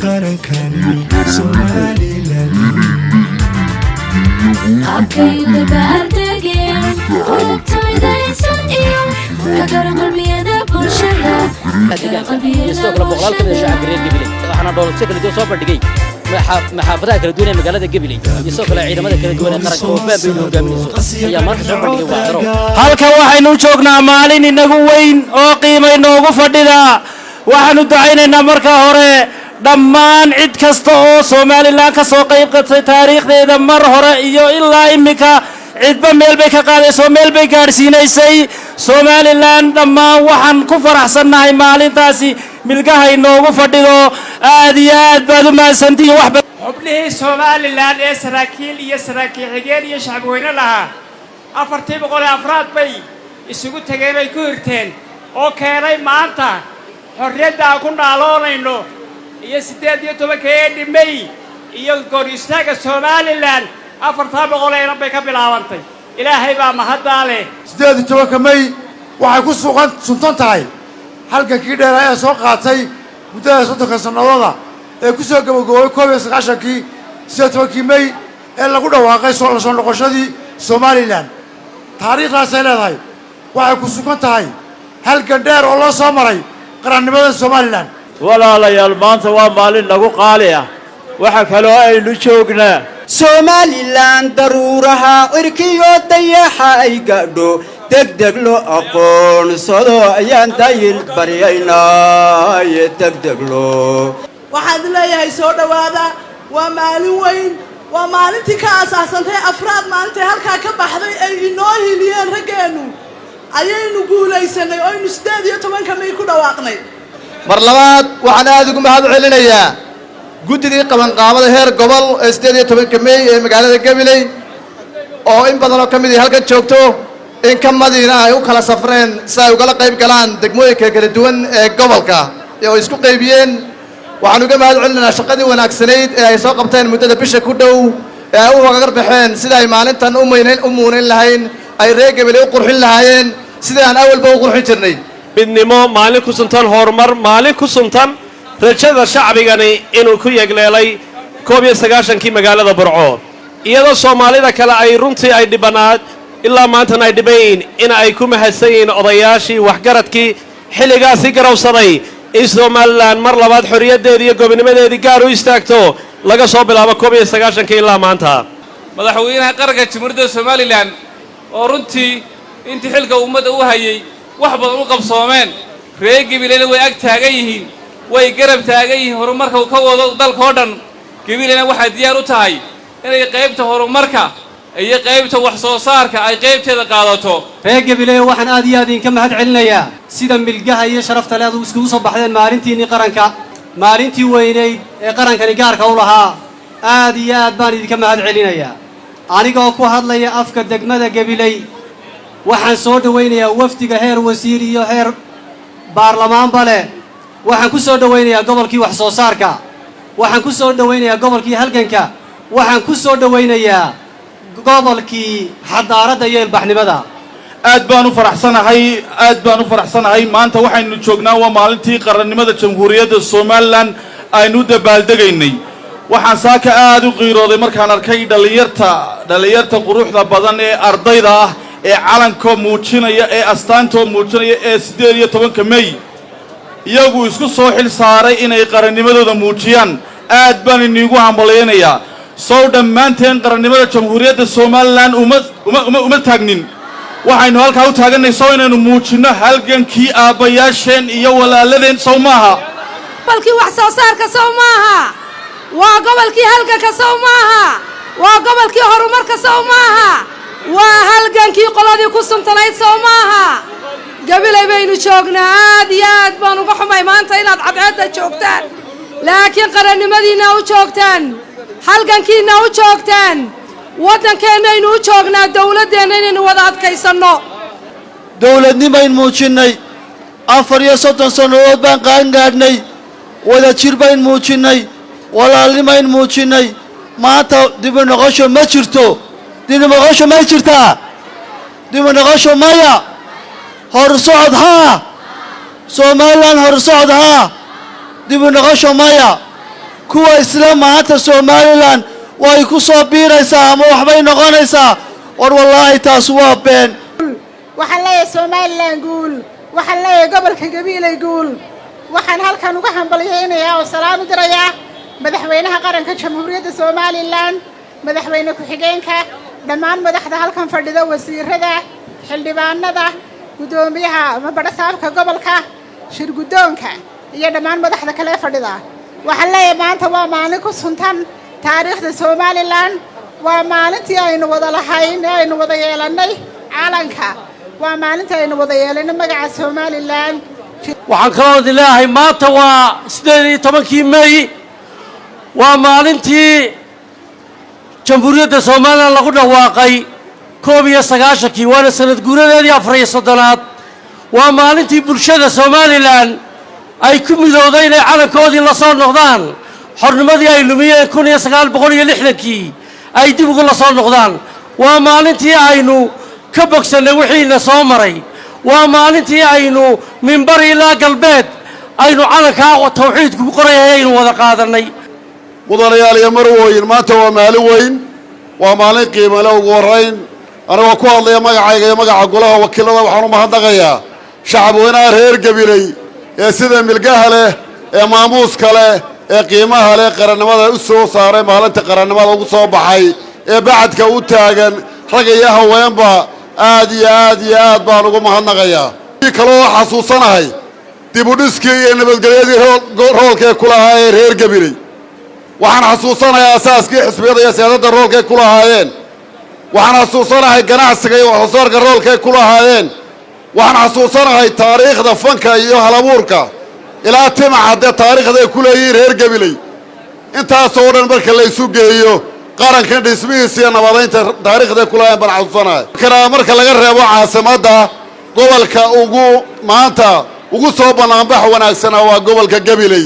qarankan Somaliland abkayda baardegeen qoltaydaaysan iyo kagara qalbiyada bulshada kagara qalbiyada bulshada waxaana dhoolashada kala soo bandhigay maxaafadaha kala duwan ee magaalada Gabiley isoo kale ciidamada kala duwan ee qaranka oo baabiyo hogaaminayso ayaa maanta soo bandhigay waadaro halka waxaynu joognaa maalin inagu weyn oo qiimo inoogu fadhida waxaanu ducaynaynaa marka hore dhammaan cid kasta oo Soomaaliland ka soo qayb qaadatay taariikhdeeda mar hore iyo ilaa imika cidba meel bay ka qaadayso meel bay gaarsiinaysay Soomaaliland dhammaan waxaan ku faraxsanahay maalintaasi milgaha inoogu fadhido aad iyo aad baad u mahadsantihiin wax xubnihii Soomaaliland ee saraakiil iyo saraakiil xigeen iyo shacabweyne lahaa 404 bay isugu tageen ay ku hirteen oo keenay maanta xorriyadda aan ku naaloonayno iyo 18 May iyo goor istaaga Soomaaliland 400 bay ka bilaabantay ilaahay baa mahadale 18 May waxay ku suntan tahay halka kii dheeraaya soo qaatay muddada 30 sanadooda ee ku soo gabagabay 1990kii 18 May ee lagu dhawaaqay soo noqoshadii Soomaaliland taariikhdaas ay leedahay waxay ku sugan tahay halkan dheer oo loo soo maray qarannimada Soomaaliland walaalayaal maanta waa maalin nagu qaali ah waxa kale oo aynu joognaa Somaliland daruuraha cirkiyo dayaxa ay gaadho degdeg loo aqoonsado ayaan dayil baryaynaa degdeg loo waxaan leeyahay soo dhawaada waa maalin weyn waa maalintii ka asaasantay afraad maalintii halkaa ka baxday ay inoo hiliyeen raggeenu ayaynu guulaysanay oo aynu 18 May ku dhawaaqnay mar labaad waxaan aad ugu mahad celinayaa guddigii qabanqaabada heer gobol ee 18 May ee magaalada Gabiley oo in badan oo kamid ah halkan joogto in ka madiina ay u kala safreen si ay uga qayb galaan degmooyinka kala duwan ee gobolka oo isku qaybiyeen waxaan uga mahad celinaynaa shaqadii wanaagsanayd ee ay soo qabteen muddada bisha ku dhow ee ay u hogar baxeen sida ay maalintan u muuneyn lahayn ay reer Gabiley u qurxin lahaayeen sida aan awalba u qurxin jirnay midnimo maalin ku suntan horumar maalin ku suntan rajada shacbigani inuu ku yegleelay 19kii magaalada Burco iyadoo Soomaalida kale ay runtii ay dhibanaad ilaa maanta ay dhibayn in ay ku mahadsanyiin odayaashii waxgaradkii xilligaasi garawsaday in Somaliland mar labaad xorriyadeedii iyo gobonnimadeedii gaar u istaagto laga soo bilaabo 19kii ilaa maanta madaxweynaha qaranka Jamhuuriyadda Somaliland oo runtii intii xilka ummadda u hayay wax badan u qabsoomeen reer Gabileyna way ag taagan yihiin way garab taagan yihiin horumarka ka wado dalka oo dhan Gabileyna waxa diyaar u tahay inay qaybta horumarka iyo qaybta wax soo saarka ay qaybteeda qaadato reer Gabiley waxaan aad iyo aad idinka mahad celinayaa sida milgaha iyo sharafta leed iskugu soo baxdeen maalintii qaranka maalintii weyneyd ee qarankani gaarka u lahaa aad iyo aad baan idinka mahad celinayaa aniga oo ku hadlaya afka degmada Gabiley waxaan soo dhaweynayaa wafdiga heer wasiir iyo heer baarlamaan bale waxaan ku soo dhaweynayaa gobolkii wax soo saarka waxaan ku soo dhaweynayaa gobolkii halganka waxaan ku soo dhaweynayaa gobolkii xadaaradda iyo ilbaxnimada aad baan u faraxsanahay maanta waxaynu joognaa waa maalintii qarannimada Jamhuuriyadda Soomaaliland aynu dabaaldegaynay waxaan saaka aad u qiirooday markaan arkay dhalinyarta quruxda badan ee ardayda ah ee calanka muujinaya ee astaanto muujinaya ee 18 May iyagu isku soo xil saaray inay qarannimadooda muujiyaan aad baan inigu hambaleynayaa soo dhammaanteen qarannimada Jamhuuriyadda Somaliland uma taagnin waxaynu halkaa u taaganay soo inaynu muujino halgankii aabayaasheen iyo walaaladeen soo maaha gobolkii wax soo saarka soo maaha waa gobolkii halganka soo maaha waa gobolkii horumarka soo maaha waa halgankii qoladii ku suntanayd soo maaha Gabiley baynu joognaa aad iyo aad baan uga xumay maanta inaad cadceedda joogtaan laakiin qarannimadiina u joogtaan halgankiina u joogtaan waddankeennaynu u joognaa dawladdeena inaynu wada adkaysanno dawladnimayn muujinay 34 sanadood baan qaan gaadhnay wada jir bayn muujinay walaalnimayn muujinay maanta dib u noqosho ma jirto dib u noqosho ma jirtaa dib u noqosho maya horusocod haa somalilan horsocod haa dib u noqosho maya kuwa isla maanta somalilan way ku soo biiraysaa ama waxbay noqonaysaa war wallaahi taas waa been waxaan leeyahay somalilan guul waxaan leeyahay gobolka gabiiley guul waxaan halkan uga hambalyaynayaa oo salaam u dirayaa madaxweynaha qaranka jamhuuriyadda somalilan madaxweyne ku-xigeenka dhammaan madaxda halkan fadhida wasiirada xildhibaanada gudoomiyaha ama badhasaabka gobolka shirgudoonka iyo dhammaan madaxda kale fadhida waxaan leeyahay maanta waa maalin ku suntan taariikhda somalilan waa maalintii aynu wada lahayn ee aynu wada yeelannay calanka waa maalintii aynu wada yeelannay magaca somalilan waxaan kaloo idin leeyahay maanta waa 18 May waa maalintii jamhuuriyadda Soomaaliland lagu dhawaaqay 19 waana sanad guuradeedii 400aad waa maalintii bulshada Soomaaliland ay ku midowday inay calankoodii la soo noqdaan xornimadii ay lumiyeen 1960 ay dib ugu la soo noqdaan waa maalintii aynu ka bogsanay wixiina soo maray waa maalintii aynu minbar ilaa galbeed aynu calanka tawxiidku ku qorayay aynu wada qaadanay mudanayaal iyo marwooyin maanta waa maalin weyn waa maalin qiimo leh ugu horeyn anagoo ku hadlaya magacayga iyo magaca golaha wakiilada waxaan u mahadnaqayaa shacabweynaha reer gabiley ee sida milgaha leh ee maamuuska leh ee qiimaha leh qarannimada u soo saaray maalinta qarannimada ugu soo baxay ee bacadka u taagan rag iyo haweenba aad iyo aad baan ugu mahadnaqayaa kaloo xasuusanahay dib u dhiskii iyo nabadgelyadii roolkay ku lahaayeen reer gabiley waxaan xasuusanahay asaaskii xisbiyada iyo siyaasadda roolkay ku lahaayeen waxaan xasuusanahay ganacsiga iyo waxsoosaarka roolkay ku lahaayeen waxaan xasuusanahay taariikhda fanka iyo halabuurka ilaa timacadde taariikhday ku leeyihiin reer gabiley intaasoo dhan marka la isu geeyo qarankan dhismihiisa iyo nabadaynta taariikhday ku lahaayeen baan xasuusanahay marka laga reebo caasimadda gobolka ugu maanta ugu soo bannaanbax wanaagsanaa waa gobolka gabiley